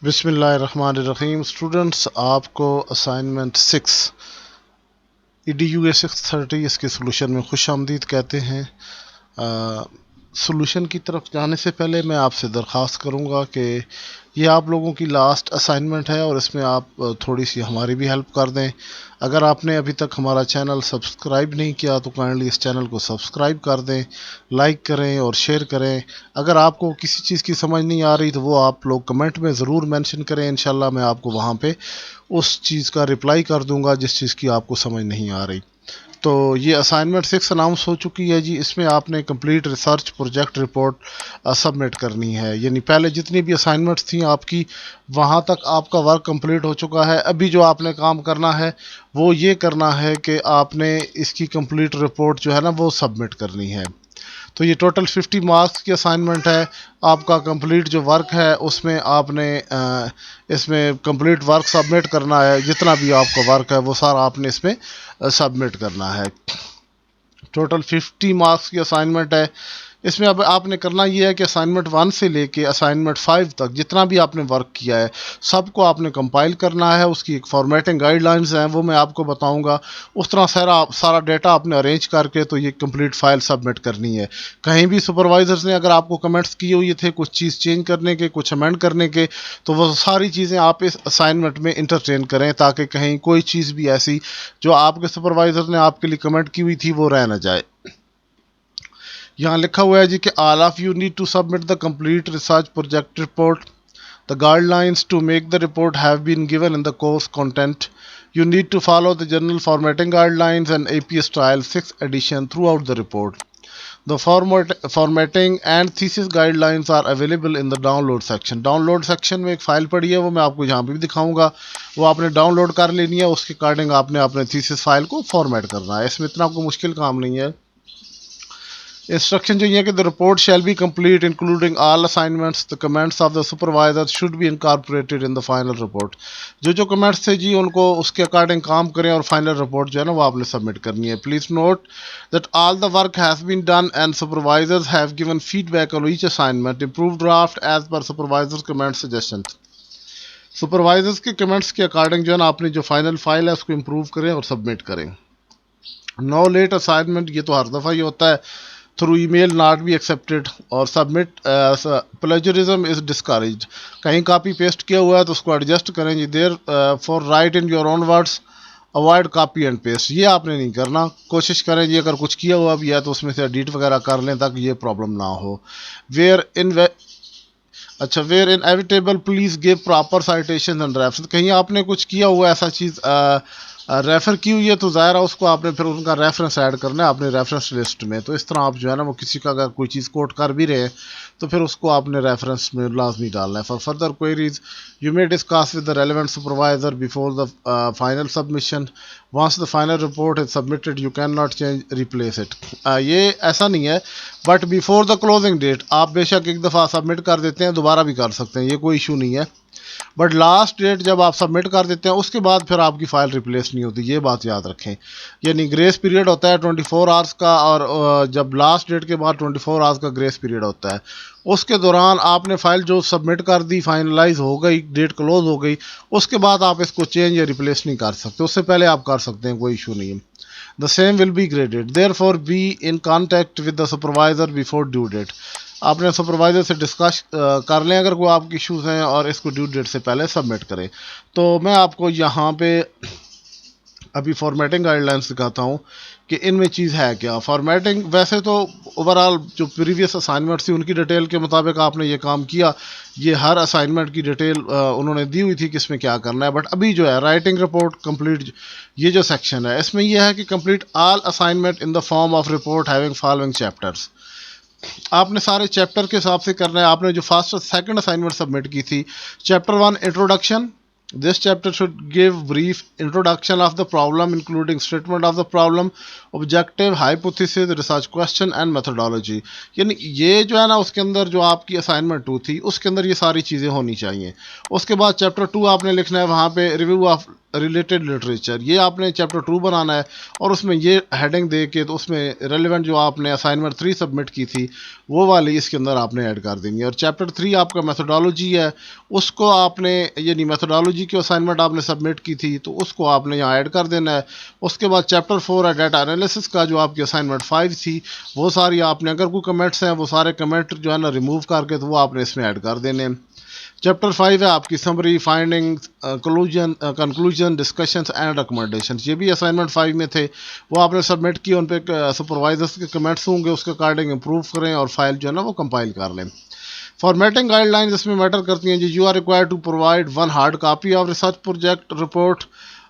बिस्मिल्लाहिर्रहमानिर्रहीम। स्टूडेंट्स, आपको assignment 6 EDUA 630 इसके सोल्यूशन में खुश आमदीद कहते हैं। सोल्यूशन की तरफ जाने से पहले मैं आपसे दरख्वास्त करूंगा कि ये आप लोगों की लास्ट असाइनमेंट है और इसमें आप थोड़ी सी हमारी भी हेल्प कर दें। अगर आपने अभी तक हमारा चैनल सब्सक्राइब नहीं किया तो काइंडली इस चैनल को सब्सक्राइब कर दें, लाइक करें और शेयर करें। अगर आपको किसी चीज़ की समझ नहीं आ रही तो वो आप लोग कमेंट में ज़रूर मेंशन करें। इंशाल्लाह मैं आपको वहाँ पे उस चीज़ का रिप्लाई कर दूंगा जिस चीज़ की आपको समझ नहीं आ रही। तो ये असाइनमेंट 6 अनाउंस हो चुकी है जी। इसमें आपने complete research project report submit करनी है। यानी पहले जितनी भी असाइनमेंट्स थी आपकी, वहाँ तक आपका वर्क कंप्लीट हो चुका है। अभी जो आपने काम करना है वो ये करना है कि आपने इसकी कंप्लीट रिपोर्ट जो है ना वो सबमिट करनी है। तो ये टोटल 50 मार्क्स की असाइनमेंट है। आपका कंप्लीट जो वर्क है उसमें आपने इसमें कंप्लीट वर्क सबमिट करना है। जितना भी आपका वर्क है वो सारा आपने इसमें सबमिट करना है। टोटल 50 मार्क्स की असाइनमेंट है। इसमें अब आपने करना ये है कि असाइनमेंट 1 से लेके असाइनमेंट 5 तक जितना भी आपने वर्क किया है सबको आपने कंपाइल करना है। उसकी एक फॉर्मेटिंग गाइडलाइंस हैं वो मैं आपको बताऊंगा। उस तरह सारा डेटा आपने अरेंज करके तो ये कंप्लीट फाइल सबमिट करनी है। कहीं भी सुपरवाइजर्स ने अगर आपको कमेंट्स किए हुए थे कुछ चीज़ चेंज करने के, कुछ अमेंड करने के, तो वो सारी चीज़ें आप इस असाइनमेंट में इंटरचेंज करें ताकि कहीं कोई चीज़ भी ऐसी जो आपके सुपरवाइजर ने आपके लिए कमेंट की हुई थी वो रह ना जाए। यहाँ लिखा हुआ है जी कि all of you need to submit the complete research project report. The guidelines to make the report have been given in the course content. You need to follow the general formatting guidelines and APS style 6th edition throughout the report. The formatting and thesis guidelines are available in the download section. Download section में एक file पड़ी है वो मैं आपको यहाँ पे भी दिखाऊंगा। वो आपने डाउनलोड कर लेनी है। उसके अकॉर्डिंग आपने अपने थीसिस फाइल को फॉर्मेट करना है। इसमें इतना आपको मुश्किल काम नहीं है। इंस्ट्रक्शन जो ये है कि the report shall be complete including all assignments. The comments of the supervisor should be incorporated in the final report. जो कमेंट्स थे जी उनको उसके अकॉर्डिंग काम करें और फाइनल रिपोर्ट जो है ना वो आपने सबमिट करनी है। Please note that all the work has been done and supervisors have given feedback on each assignment. Improve draft as per supervisors comment suggestion. Supervisors के कमेंट्स के अकॉर्डिंग जो है ना आपने जो फाइनल फाइल है उसको इम्प्रूव करें और सबमिट करें। नो लेट असाइनमेंट, ये तो हर दफ़ा ही होता है। Through email not be accepted और सबमिट। Plagiarism is discouraged. कहीं कॉपी पेस्ट किया हुआ है तो उसको एडजस्ट करें जी। Therefore write in your own words, avoid copy and paste. ये आपने नहीं करना। कोशिश करें जी अगर कुछ किया हुआ भी है तो उसमें से एडिट वगैरह कर लें ताकि ये प्रॉब्लम ना हो। Where in where inevitable please give proper citation and reference. कहीं आपने कुछ किया हुआ ऐसा चीज़ रेफ़र की हुई है तो ज़ाहिर है उसको आपने फिर उनका रेफरेंस ऐड करना है अपने रेफरेंस लिस्ट में। तो इस तरह आप जो है ना वो किसी का अगर कोई चीज़ कोट कर भी रहे हैं तो फिर उसको आपने रेफरेंस में लाजमी डालना है। For further queries you may discuss with the relevant supervisor before the final submission. Once the final report is submitted you can not change replace it. ये ऐसा नहीं है, but before the closing date आप बेशक एक दफ़ा submit कर देते हैं दोबारा भी कर सकते हैं, ये कोई इशू नहीं है। बट लास्ट डेट जब आप सबमिट कर देते हैं उसके बाद फिर आपकी फ़ाइल रिप्लेस नहीं होती, ये बात याद रखें। यानी ग्रेस पीरियड होता है 24 आवर्स का और जब लास्ट डेट के बाद 24 आवर्स का ग्रेस पीरियड होता है। उसके दौरान आपने फ़ाइल जो सबमिट कर दी, फाइनलाइज हो गई, डेट क्लोज हो गई, उसके बाद आप इसको चेंज या रिप्लेस नहीं कर सकते। उससे पहले आप कर सकते हैं, कोई इशू नहीं है। The same will be graded. Therefore, be in contact with the supervisor before due date. आपने सुपरवाइजर से डिस्कस कर लें अगर कोई आपके इश्यूज हैं और इसको ड्यू डेट से पहले सबमिट करें। तो मैं आपको यहाँ पे अभी फॉर्मेटिंग गाइडलाइंस दिखाता हूँ कि इनमें चीज़ है क्या। फॉर्मेटिंग वैसे तो ओवरऑल जो प्रीवियस असाइनमेंट्स थी उनकी डिटेल के मुताबिक आपने ये काम किया। ये हर असाइनमेंट की डिटेल उन्होंने दी हुई थी कि इसमें क्या करना है। बट अभी जो है राइटिंग रिपोर्ट कंप्लीट, ये जो सेक्शन है इसमें यह है कि complete all assignment in the form of report having following chapters. आपने सारे चैप्टर के हिसाब से करना है। आपने जो फर्स्ट और सेकंड असाइनमेंट सबमिट की थी, chapter 1 introduction. This chapter should give brief introduction of the problem including statement of the problem, objective, hypothesis, research question and methodology। यानी ये जो है ना उसके अंदर जो आपकी असाइनमेंट 2 थी उसके अंदर ये सारी चीज़ें होनी चाहिए। उसके बाद चैप्टर 2 आपने लिखना है, वहाँ पे रिव्यू ऑफ रिलेटेड लिटरेचर, ये आपने चैप्टर 2 बनाना है और उसमें ये हेडिंग दे के तो उसमें रेलिवेंट जो आपने असाइनमेंट 3 सबमिट की थी वो वाली इसके अंदर आपने ऐड कर देंगे। और चैप्टर 3 आपका मेथोडोलॉजी है, उसको आपने यानी मेथोडोलॉजी की असाइनमेंट आपने सबमिट की थी तो उसको आपने यहाँ ऐड कर देना है। उसके बाद चैप्टर 4 है डाटा एनालिसिस का, जो आपकी असाइनमेंट 5 थी वो सारी आपने, अगर कोई कमेंट्स हैं वो सारे कमेंट जो है ना रिमूव करके तो वो आपने इसमें ऐड कर देने हैं। चैप्टर 5 है आपकी summary, finding, conclusion, discussions and recommendations. ये भी असाइनमेंट 5 में थे, वो आपने सबमिट किए, उन पर सुपरवाइजर्स के कमेंट्स होंगे, उसके अकॉर्डिंग इंप्रूव करें और फाइल जो है ना वो कंपाइल कर लें। फॉर्मेटिंग गाइडलाइंस इसमें मैटर करती हैं जी। You are required to provide one hard copy of research project report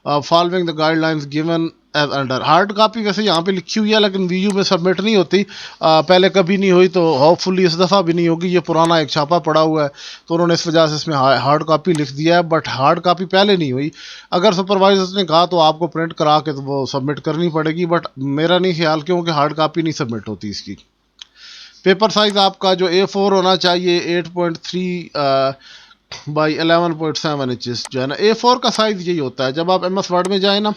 following the guidelines given as under. Hard copy वैसे यहाँ पे लिखी हुई है लेकिन वीयू में सबमिट नहीं होती, पहले कभी नहीं हुई तो होपफुली इस दफ़ा भी नहीं होगी। ये पुराना एक छापा पड़ा हुआ है तो उन्होंने इस वजह से इसमें हार्ड कॉपी लिख दिया है, बट हार्ड कॉपी पहले नहीं हुई। अगर सुपरवाइजर्स ने कहा तो आपको प्रिंट करा के तो वो सबमिट करनी पड़ेगी, बट मेरा नहीं ख्याल क्योंकि हार्ड कॉपी नहीं सबमिट होती इसकी। पेपर साइज आपका जो A4 होना चाहिए 8.3 बाई 11.7 इंचेस जो है ना। A4 का साइज़ यही होता है। जब आप MS वर्ड में जाए ना,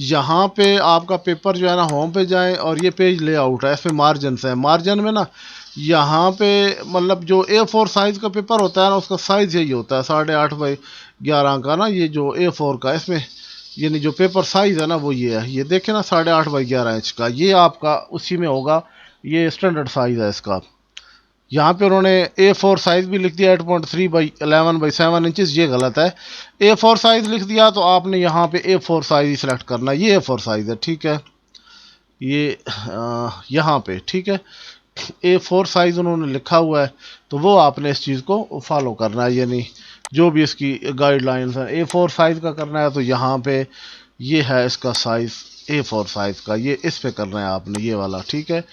यहाँ पे आपका पेपर जो है ना होम पे जाए और ये पेज लेआउट है, इसमें मार्जिन है, मार्जिन में ना यहाँ पे मतलब जो A4 साइज़ का पेपर होता है ना उसका साइज़ यही होता है 8.5 बाई 11 का ना। ये जो A4 का इसमें यानी जो पेपर साइज़ है ना वो ये है, ये देखें ना 8.5 बाई 11 इंच का, ये आपका उसी में होगा, ये स्टैंडर्ड साइज़ है इसका। यहाँ पे उन्होंने A4 साइज़ भी लिख दिया 8.3 बाई 11 बाई 7 इंचेस, ये गलत है। A4 साइज़ लिख दिया तो आपने यहाँ पे A4 साइज़ ही सिलेक्ट करना है, ये A4 साइज़ है, ठीक है। ये यहाँ पे ठीक है A4 साइज़ उन्होंने लिखा हुआ है तो वो आपने इस चीज़ को फॉलो करना है, यानी जो भी इसकी गाइडलाइंस है A4 साइज़ का करना है तो यहाँ पे ये है इसका साइज़ A4 साइज़ का, ये इस पे करना है आपने, ये वाला, ठीक है।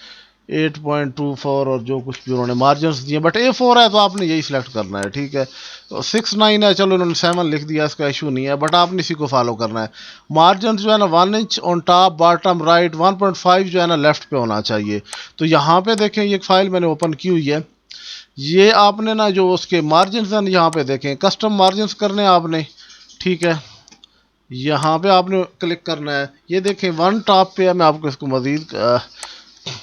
8.24 और जो कुछ भी उन्होंने मार्जिन दिए, बट A4 है तो आपने यही सिलेक्ट करना है, ठीक है। तो 6.9 है, चलो इन्होंने 7 लिख दिया, इसका इशू नहीं है, बट आपने इसी को फॉलो करना है। मार्जिन जो है ना 1 inch on top bottom right, 1.5 जो है ना लेफ्ट पे होना चाहिए। तो यहाँ पे देखें, ये फाइल मैंने ओपन की हुई है, ये आपने ना जो उसके मार्जिन हैं यहाँ पे देखें, कस्टम मार्जिन करने हैं आपने, ठीक है। यहाँ पे आपने क्लिक करना है, ये देखें 1 टॉप पे है, मैं आपको इसको मजीद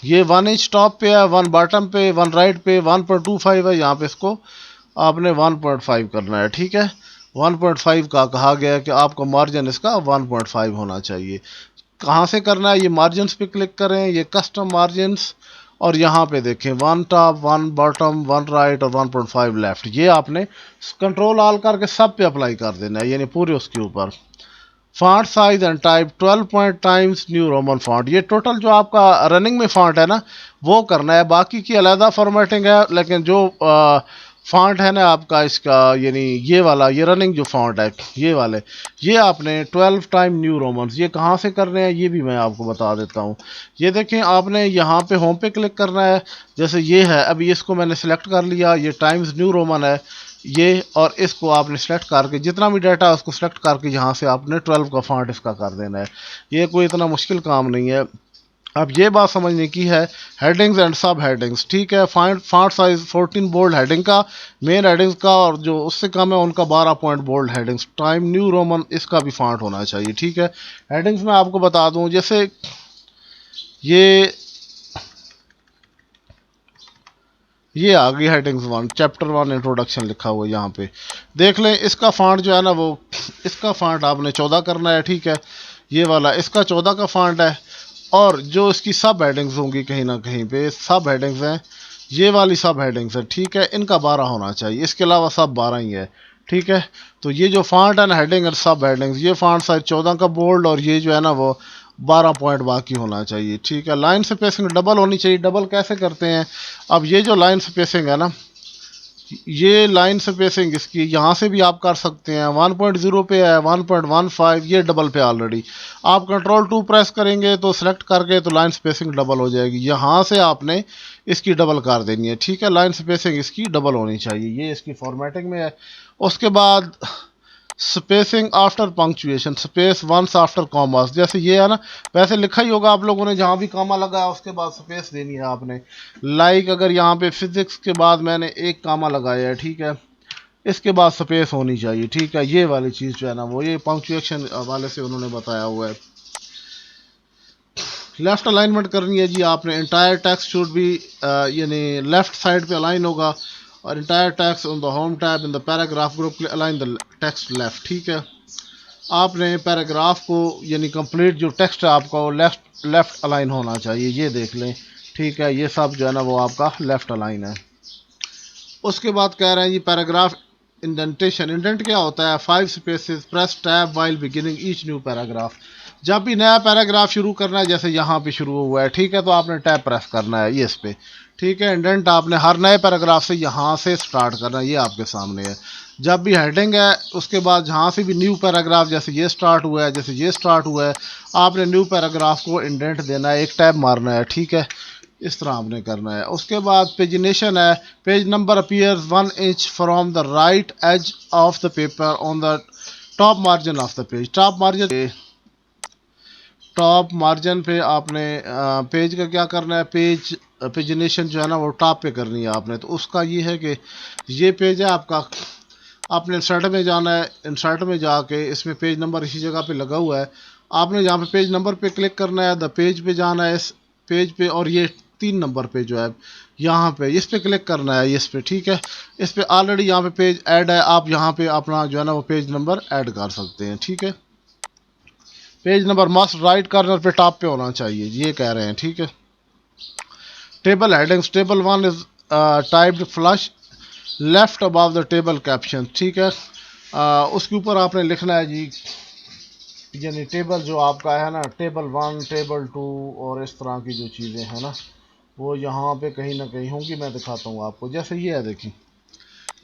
ये 1 इंच टॉप पे है, 1 बॉटम पे, 1 राइट पे, 1.25 है, यहाँ पे इसको आपने 1.5 करना है, ठीक है। 1.5 का कहा गया है कि आपको मार्जिन इसका 1.5 होना चाहिए। कहाँ से करना है, ये मार्जिन्स पे क्लिक करें, ये कस्टम मार्जिन्स, और यहाँ पे देखें 1 टॉप, 1 बॉटम, 1 राइट और 1.5 लेफ्ट, ये आपने कंट्रोल ऑल करके सब पे अप्लाई कर देना है, यानी पूरे उसके ऊपर। Font size and type 12 point times new Roman font, ये टोटल जो आपका रनिंग में फॉन्ट है ना वो करना है, बाकी की अलहदा फॉर्मेटिंग है, लेकिन जो फॉन्ट है ना आपका इसका, यानी ये वाला, ये रनिंग जो फॉन्ट है ये वाले, ये आपने 12 टाइम न्यू रोमन्स, ये कहाँ से करने हैं ये भी मैं आपको बता देता हूँ। ये देखें, आपने यहाँ पे होम पे क्लिक करना है, जैसे ये है, अभी इसको मैंने सेलेक्ट कर लिया, ये टाइम्स न्यू रोमन है ये, और इसको आपने सेलेक्ट करके जितना भी डाटा है उसको सेलेक्ट करके यहाँ से आपने 12 का फॉन्ट इसका कर देना है। ये कोई इतना मुश्किल काम नहीं है। अब ये बात समझने की है, हेडिंग्स एंड सब हेडिंग्स, ठीक है। फॉन्ट साइज 14 बोल्ड हेडिंग का, मेन हेडिंग्स का, और जो उससे कम है उनका 12 point bold headings, time new Roman इसका भी फॉन्ट होना चाहिए, ठीक है। हेडिंग्स में आपको बता दूं, जैसे ये आ गई हेडिंग्स 1, चैप्टर 1 इंट्रोडक्शन लिखा हुआ है, यहाँ पे देख लें। इसका फॉन्ट जो है ना वो, इसका फॉन्ट आपने 14 करना है, ठीक है। ये वाला इसका 14 का फॉन्ट है, और जो इसकी सब हेडिंग्स होंगी कहीं ना कहीं पे सब हेडिंग्स हैं, ये वाली सब हेडिंग्स हैं, ठीक है, इनका 12 होना चाहिए, इसके अलावा सब 12 ही है, ठीक है। तो ये जो फॉन्ट है ना हेडिंग और सब हेडिंग्स, ये फॉन्ट साइज 14 का बोल्ड, और ये जो है ना वो 12 पॉइंट बाकी होना चाहिए, ठीक है। लाइन स्पेसिंग डबल होनी चाहिए। डबल कैसे करते हैं, अब ये जो लाइन स्पेसिंग है ना, ये लाइन स्पेसिंग इसकी यहाँ से भी आप कर सकते हैं, 1.0 पे है, 1.15, ये डबल पे ऑलरेडी। आप कंट्रोल 2 प्रेस करेंगे तो सिलेक्ट करके तो लाइन स्पेसिंग डबल हो जाएगी, यहाँ से आपने इसकी डबल कर देनी है, ठीक है। लाइन स्पेसिंग इसकी डबल होनी चाहिए, ये इसकी फॉर्मेटिंग में है। उसके बाद spacing after punctuation, space once after commas, जैसे ये है ना, वैसे लिखा ही होगा आप लोगों ने, जहाँ भी कॉमा लगाया उसके बाद स्पेस देनी है आपने। लाइक अगर यहाँ पे फिजिक्स के बाद मैंने एक कॉमा लगाया है, ठीक है, इसके बाद स्पेस होनी चाहिए, ठीक है। ये वाली चीज़ जो है ना वो ये पंक्चुएशन वाले से उन्होंने बताया हुआ है। लेफ्ट अलाइनमेंट करनी है जी आपने। इंटायर टेक्स्ट शुड बी यानी लेफ्ट साइड पे अलाइन होगा, और entire text on the home tab in the paragraph group align the text left, ठीक है। आपने पैराग्राफ को यानी कंप्लीट जो टेक्स्ट है आपका वो लेफ्ट लेफ्ट अलाइन होना चाहिए, ये देख लें, ठीक है। ये सब जो है ना वो आपका लेफ्ट अलाइन है। उसके बाद कह रहे हैं जी पैराग्राफ इंडेंटेशन। इंडेंट क्या होता है? 5 spaces, press tab while beginning each new paragraph. जब भी नया पैराग्राफ शुरू करना है, जैसे यहाँ पे शुरू हुआ है, ठीक है, तो आपने टैब प्रेस करना है ये इस पे, ठीक है। इंडेंट आपने हर नए पैराग्राफ से यहाँ से स्टार्ट करना है, ये आपके सामने है। जब भी हेडिंग है उसके बाद जहाँ से भी न्यू पैराग्राफ, जैसे ये स्टार्ट हुआ है, जैसे ये स्टार्ट हुआ है, आपने न्यू पैराग्राफ को इंडेंट देना है, एक टैब मारना है, ठीक है। इस तरह आपने करना है। उसके बाद पेजिनेशन है। Page number appears 1 inch from the right edge of the paper on the top margin of the page. Top margin पे आपने पेज का क्या करना है, पेजिनेशन जो है ना वो टॉप पे करनी है आपने। तो उसका ये है कि ये पेज है आपका, आपने इंसर्ट में जाना है, इंसर्ट में जाके इसमें पेज नंबर इसी जगह पे लगा हुआ है, आपने यहाँ पे पेज नंबर पे क्लिक करना है, द पेज पे जाना है, इस पेज पे, और ये 3 नंबर पे जो है यहाँ पे इस पे क्लिक करना है, इस पे, ठीक है। इस पे ऑलरेडी यहाँ पे पेज ऐड है, आप यहाँ पे अपना जो है ना वो पेज नंबर ऐड कर सकते हैं, ठीक है। Page number must write corner पे टॉप पे होना चाहिए, ये कह रहे हैं, ठीक है। Table headings, table 1 is typed flush left above the table caption, ठीक है। उसके ऊपर आपने लिखना है जी, यानी टेबल जो आपका है ना, टेबल 1, टेबल 2 और इस तरह की जो चीज़ें हैं ना वो यहाँ पे कहीं ना कहीं होंगी। मैं दिखाता हूँ आपको, जैसे ये है, देखिए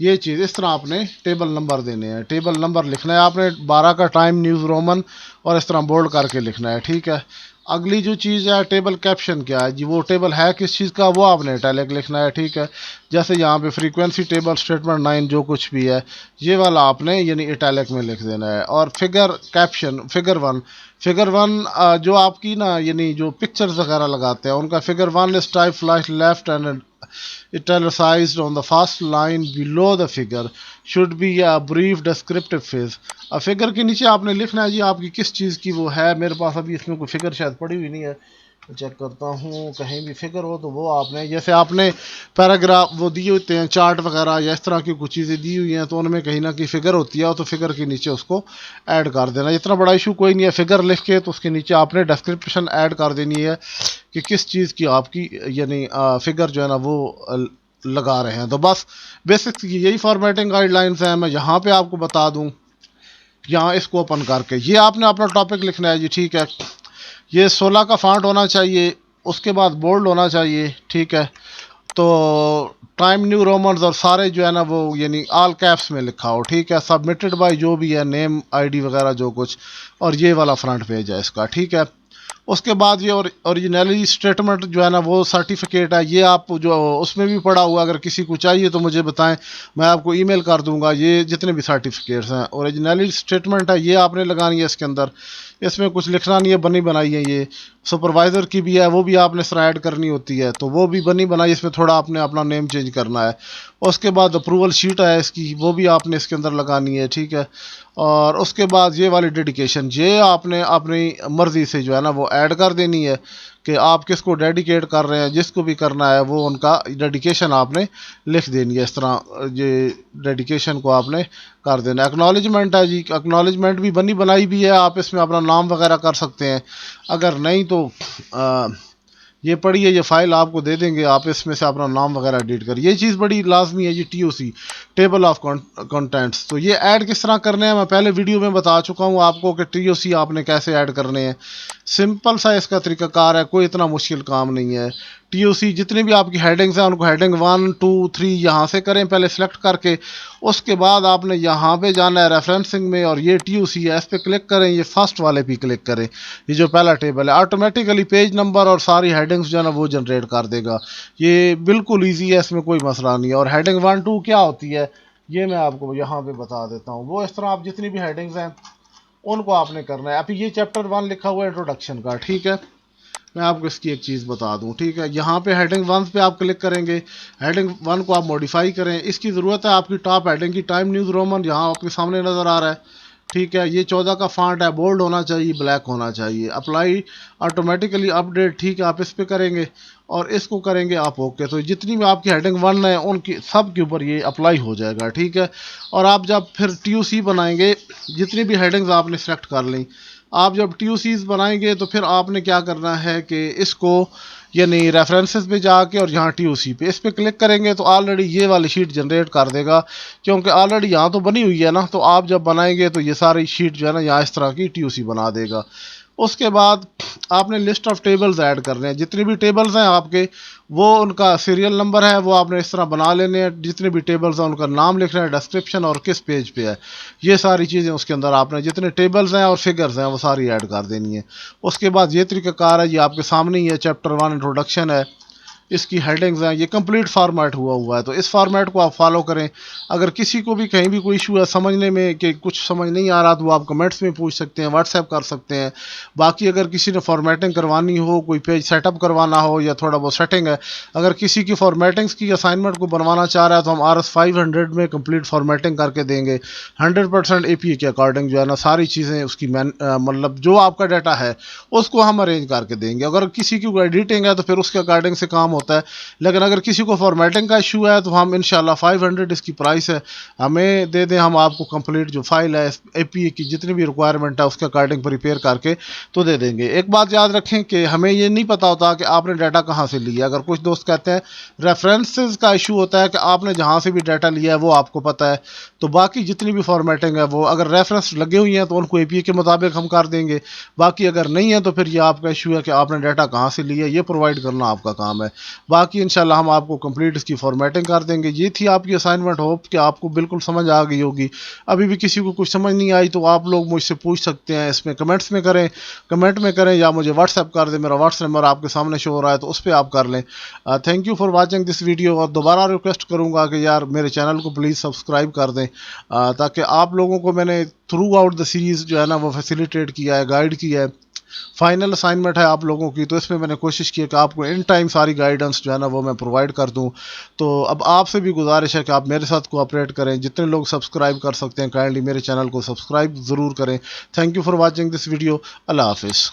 ये चीज़ इस तरह आपने टेबल नंबर देने हैं। टेबल नंबर लिखना है आपने 12 का टाइम न्यूज़ रोमन और इस तरह बोल्ड करके लिखना है, ठीक है। अगली जो चीज़ है टेबल कैप्शन, क्या है जी, वो टेबल है किस चीज़ का, वो आपने इटैलिक लिखना है, ठीक है। जैसे यहाँ पे फ्रीक्वेंसी टेबल स्टेटमेंट 9 जो कुछ भी है ये वाला आपने यानी इटैलिक में लिख देना है। और फिगर कैप्शन, फिगर वन जो आपकी ना यानी जो पिक्चर्स वगैरह लगाते हैं उनका figure 1 is type flash left and italicized on the first line below the figure should be a brief descriptive phrase। अब फिगर के नीचे आपने लिखना है जी आपकी किस चीज़ की वो है। मेरे पास अभी इसमें कोई फिगर शायद पड़ी हुई नहीं है, चेक करता हूँ कहीं भी फिगर हो तो। वो आपने जैसे आपने पैराग्राफ वो दिए होते हैं चार्ट वगैरह या इस तरह की कुछ चीज़ें दी हुई हैं तो उनमें कहीं ना कहीं फिगर होती है, तो फिगर के नीचे उसको ऐड कर देना। इतना बड़ा इशू कोई नहीं है, फिगर लिख के तो उसके नीचे आपने डिस्क्रिप्शन ऐड कर देनी है कि किस चीज़ की आपकी यानी फिगर जो है ना वो लगा रहे हैं। तो बस बेसिक यही फॉर्मेटिंग गाइडलाइंस हैं। मैं यहाँ पे आपको बता दूँ, यहाँ इसको ओपन करके ये आपने अपना टॉपिक लिखना है जी, ठीक है। ये 16 का फॉन्ट होना चाहिए, उसके बाद बोल्ड होना चाहिए, ठीक है। तो टाइम न्यू रोमन्स और सारे जो है ना वो यानी ऑल कैप्स में लिखा हो, ठीक है। सबमिटेड बाय जो भी है नेम आईडी वगैरह जो कुछ, और ये वाला फ्रंट पेज है इसका, ठीक है। उसके बाद ये ओरिजिनलिटी स्टेटमेंट जो है ना वो सर्टिफिकेट है, ये आप जो उसमें भी पड़ा हुआ, अगर किसी को चाहिए तो मुझे बताएं, मैं आपको ईमेल कर दूंगा। ये जितने भी सर्टिफिकेट्स हैं ओरिजिनलिटी स्टेटमेंट है, ये आपने लगानी है इसके अंदर। इसमें कुछ लिखना नहीं है, बनी बनाई है ये। सुपरवाइज़र की भी है, वो भी आपने इस ऐड करनी होती है, तो वो भी बनी बनाई, इसमें थोड़ा आपने अपना नेम चेंज करना है। उसके बाद अप्रूवल शीट है इसकी, वो भी आपने इसके अंदर लगानी है, ठीक है। और उसके बाद ये वाली डेडिकेशन, ये आपने अपनी मर्ज़ी से जो है ना वो ऐड कर देनी है कि आप किसको डेडिकेट कर रहे हैं। जिसको भी करना है वो उनका डेडिकेशन आपने लिख देनी है, इस तरह ये डेडिकेशन को आपने कर देना। एक्नॉलेजमेंट है जी, एक्नॉलेजमेंट भी बनी बनाई भी है, आप इसमें अपना नाम वगैरह कर सकते हैं। अगर नहीं तो ये पढ़िए, ये फाइल आपको दे देंगे, आप इसमें से अपना नाम वगैरह एडिट करिए। ये चीज़ बड़ी लाजमी है जी, टीओसी टेबल ऑफ कंटेंट्स। तो ये ऐड किस तरह करने हैं मैं पहले वीडियो में बता चुका हूँ आपको कि टीओसी आपने कैसे ऐड करने हैं। सिंपल सा इसका तरीकाकार है, कोई इतना मुश्किल काम नहीं है। टीओसी जितनी भी आपकी हेडिंग्स हैं उनको हेडिंग 1 2 3 यहाँ से करें पहले सिलेक्ट करके। उसके बाद आपने यहाँ पे जाना है रेफरेंसिंग में, और ये टीओसी है इस पर क्लिक करें, ये फर्स्ट वाले पे क्लिक करें, ये जो पहला टेबल है ऑटोमेटिकली पेज नंबर और सारी हेडिंग्स जो है ना वो जनरेट कर देगा। ये बिल्कुल ईजी है, इसमें कोई मसला नहीं है। और हेडिंग 1 2 क्या होती है ये मैं आपको यहाँ पे बता देता हूँ। वो इस तरह आप जितनी भी हेडिंग्स हैं उनको आपने करना है। अभी ये चैप्टर 1 लिखा हुआ है इंट्रोडक्शन का, ठीक है। मैं आपको इसकी एक चीज़ बता दूं, ठीक है। यहाँ पे हेडिंग 1 पे आप क्लिक करेंगे, हेडिंग 1 को आप मॉडिफाई करें। इसकी ज़रूरत है आपकी टॉप हेडिंग की, टाइम न्यूज़ रोमन, यहाँ आपके सामने नज़र आ रहा है, ठीक है। ये 14 का फॉन्ट है, बोल्ड होना चाहिए, ब्लैक होना चाहिए। अप्लाई ऑटोमेटिकली अपडेट, ठीक है, आप इस पर करेंगे और इसको करेंगे आप ओके। तो जितनी भी आपकी हेडिंग 1 है उनकी सब के ऊपर ये अप्लाई हो जाएगा, ठीक है। और आप जब फिर TOC बनाएंगे, जितनी भी हेडिंग्स आपने सेलेक्ट कर ली, आप जब TOCs बनाएंगे तो फिर आपने क्या करना है कि इसको यानी रेफरेंसेस पे जाके और यहाँ TOC पे इस पे क्लिक करेंगे तो ऑलरेडी ये वाली शीट जनरेट कर देगा, क्योंकि ऑलरेडी यहाँ तो बनी हुई है ना। तो आप जब बनाएंगे तो ये सारी शीट जो है ना यहाँ इस तरह की TOC बना देगा। उसके बाद आपने लिस्ट ऑफ टेबल्स ऐड करने हैं, जितनी भी टेबल्स हैं आपके, वो उनका सीरियल नंबर है, वो आपने इस तरह बना लेने हैं। जितने भी टेबल्स हैं उनका नाम लिखना है, डिस्क्रिप्शन और किस पेज पे है, ये सारी चीज़ें उसके अंदर आपने जितने टेबल्स हैं और फिगर्स हैं वो सारी ऐड कर देनी है। उसके बाद ये तरीकाकार है, ये आपके सामने ही है, चैप्टर 1 इंट्रोडक्शन है, इसकी हेडिंग्स हैं, ये कंप्लीट फॉर्मेट हुआ है। तो इस फॉर्मेट को आप फॉलो करें। अगर किसी को भी कहीं भी कोई इशू है समझने में कि कुछ समझ नहीं आ रहा, तो आप कमेंट्स में पूछ सकते हैं, व्हाट्सएप कर सकते हैं। बाकी अगर किसी ने फॉर्मेटिंग करवानी हो, कोई पेज सेटअप करवाना हो या थोड़ा बहुत सेटिंग है, अगर किसी की फॉर्मेटिंग्स की असाइनमेंट को बनवाना चाह रहा है तो हम RS 500 में कंप्लीट फॉर्मेटिंग करके देंगे। 100% APA के अकॉर्डिंग जो है ना सारी चीज़ें उसकी मतलब जो आपका डाटा है उसको हम अरेंज करके देंगे। अगर किसी की एडिटिंग है तो फिर उसके अकॉर्डिंग से काम होता है। लेकिन अगर किसी को फॉर्मेटिंग का इशू है तो हम इंशाल्लाह 500 इसकी प्राइस है, हमें दे दें, हम आपको कंप्लीट जो फाइल है APA की जितनी भी रिक्वायरमेंट है उसके अकॉर्डिंग प्रिपेयर करके तो दे देंगे। एक बात याद रखें कि हमें ये नहीं पता होता कि आपने डाटा कहाँ से लिया। अगर कुछ दोस्त कहते हैं रेफरेंसेस का इशू होता है कि आपने जहाँ से भी डाटा लिया है वो आपको पता है, तो बाकी जितनी भी फॉर्मेटिंग है वो अगर रेफरेंस लगे हुई हैं तो उनको APA के मुताबिक हम कर देंगे। बाकी अगर नहीं है तो फिर ये आपका इशू है कि आपने डाटा कहाँ से लिया, ये प्रोवाइड करना आपका काम है। बाकी इंशाल्लाह हम आपको कंप्लीट इसकी फॉर्मेटिंग कर देंगे। ये थी आपकी असाइनमेंट, होप कि आपको बिल्कुल समझ आ गई होगी। अभी भी किसी को कुछ समझ नहीं आई तो आप लोग मुझसे पूछ सकते हैं, इसमें कमेंट्स में करें, कमेंट में करें या मुझे व्हाट्सएप कर दें। मेरा व्हाट्सएप नंबर आपके सामने शो हो रहा है तो उस पर आप कर लें। Thank you for watching this video. और दोबारा रिक्वेस्ट करूँगा कि यार मेरे चैनल को प्लीज़ सब्सक्राइब कर दें, ताकि आप लोगों को मैंने थ्रू आउट द सीरीज़ जो है ना वो फैसिलिटेट किया है, गाइड किया है। फाइनल असाइनमेंट है आप लोगों की, तो इसमें मैंने कोशिश की है कि आपको इन टाइम सारी गाइडेंस जो है ना वो मैं प्रोवाइड कर दूं। तो अब आपसे भी गुजारिश है कि आप मेरे साथ कोऑपरेट करें। जितने लोग सब्सक्राइब कर सकते हैं काइंडली मेरे चैनल को सब्सक्राइब ज़रूर करें। Thank you for watching this video. अल्लाह हाफिज़।